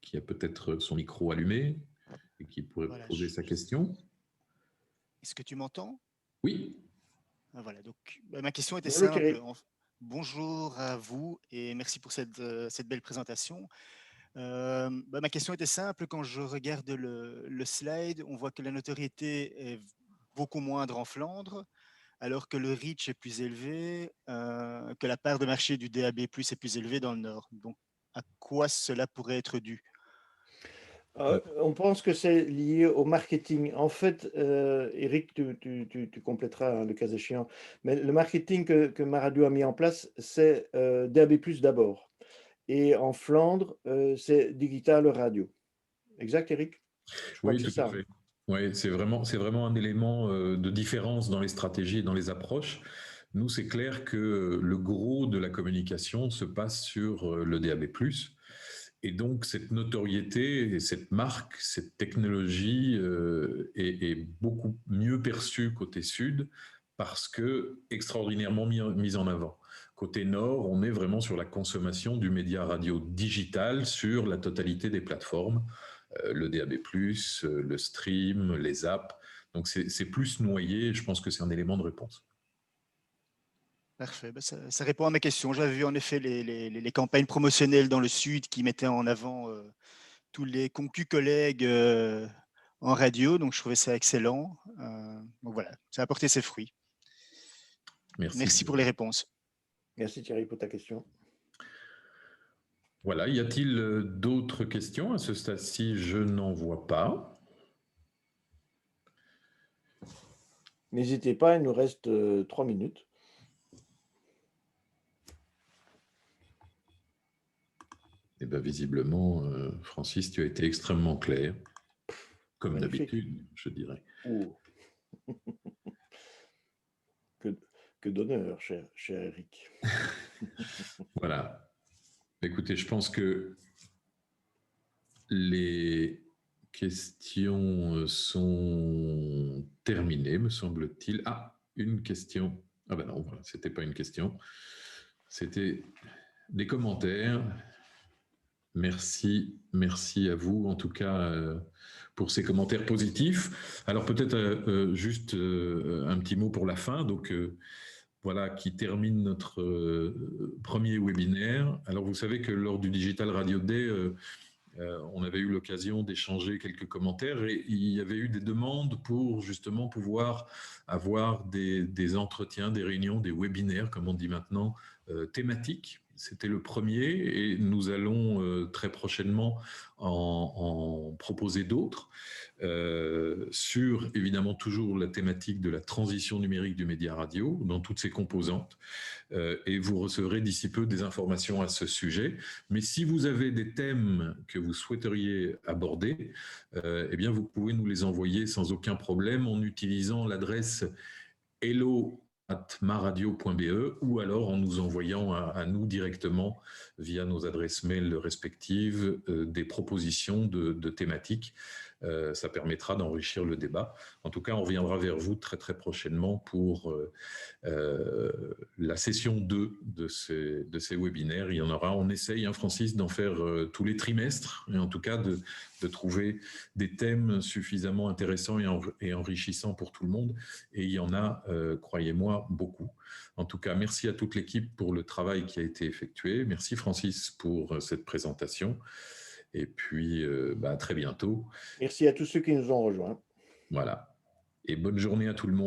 [SPEAKER 1] qui a peut-être son micro allumé et qui pourrait poser sa question.
[SPEAKER 4] Est-ce que tu m'entends?
[SPEAKER 1] Oui.
[SPEAKER 4] Voilà, donc ma question était simple. Bonjour à vous et merci pour cette belle présentation. Ma question était simple. Quand je regarde le slide, on voit que la notoriété est beaucoup moindre en Flandre, alors que le reach est plus élevé, que la part de marché du DAB+ est plus élevée dans le Nord. Donc, à quoi cela pourrait être dû?
[SPEAKER 2] On pense que c'est lié au marketing. En fait, Eric, tu compléteras hein, le cas échéant, mais le marketing que Maradio a mis en place, c'est DAB+ d'abord. Et en Flandre, c'est digital radio. Exact, Eric?
[SPEAKER 1] Oui, tout à fait. Oui, c'est vraiment un élément de différence dans les stratégies et dans les approches. Nous, c'est clair que le gros de la communication se passe sur le DAB+. Et donc, cette notoriété, cette marque, cette technologie est beaucoup mieux perçue côté sud parce que extraordinairement mise en avant. Côté nord, on est vraiment sur la consommation du média radio digital sur la totalité des plateformes, le DAB+, le stream, les apps. Donc, c'est plus noyé. Je pense que c'est un élément de réponse.
[SPEAKER 4] Parfait, ça répond à ma question. J'avais vu en effet les campagnes promotionnelles dans le Sud qui mettaient en avant tous les concus collègues en radio, donc je trouvais ça excellent. Donc voilà, ça a apporté ses fruits. Merci pour les réponses.
[SPEAKER 2] Merci Thierry pour ta question.
[SPEAKER 1] Voilà, y a-t-il d'autres questions? À ce stade-ci, je n'en vois pas.
[SPEAKER 2] N'hésitez pas, il nous reste 3 minutes.
[SPEAKER 1] Eh bien, visiblement, Francis, tu as été extrêmement clair, comme d'habitude, je dirais.
[SPEAKER 2] Oh. que d'honneur, cher Eric.
[SPEAKER 1] Voilà. Écoutez, je pense que les questions sont terminées, me semble-t-il. Ah, une question. Ah ben non, voilà, c'était pas une question. C'était des commentaires. Merci à vous, en tout cas, pour ces commentaires positifs. Alors peut-être juste un petit mot pour la fin. Donc voilà, qui termine notre premier webinaire. Alors vous savez que lors du Digital Radio Day, On avait eu l'occasion d'échanger quelques commentaires et il y avait eu des demandes pour justement pouvoir avoir des entretiens, des réunions, des webinaires, comme on dit maintenant, thématiques. C'était le premier et nous allons très prochainement en proposer d'autres sur évidemment toujours la thématique de la transition numérique du média radio dans toutes ses composantes. Et vous recevrez d'ici peu des informations à ce sujet. Mais si vous avez des thèmes que vous souhaiteriez aborder, eh bien vous pouvez nous les envoyer sans aucun problème en utilisant l'adresse hello@maradio.be ou alors en nous envoyant à nous directement via nos adresses mail respectives des propositions de thématiques. Ça permettra d'enrichir le débat. En tout cas, on reviendra vers vous très très prochainement pour la session 2 de ces webinaires. Il y en aura, on essaye, hein, Francis, d'en faire tous les trimestres, et en tout cas de trouver des thèmes suffisamment intéressants et enrichissants pour tout le monde. Et il y en a, croyez-moi, beaucoup. En tout cas, merci à toute l'équipe pour le travail qui a été effectué. Merci Francis pour cette présentation. Et puis, à très bientôt.
[SPEAKER 2] Merci à tous ceux qui nous ont rejoints.
[SPEAKER 1] Voilà. Et bonne journée à tout le monde.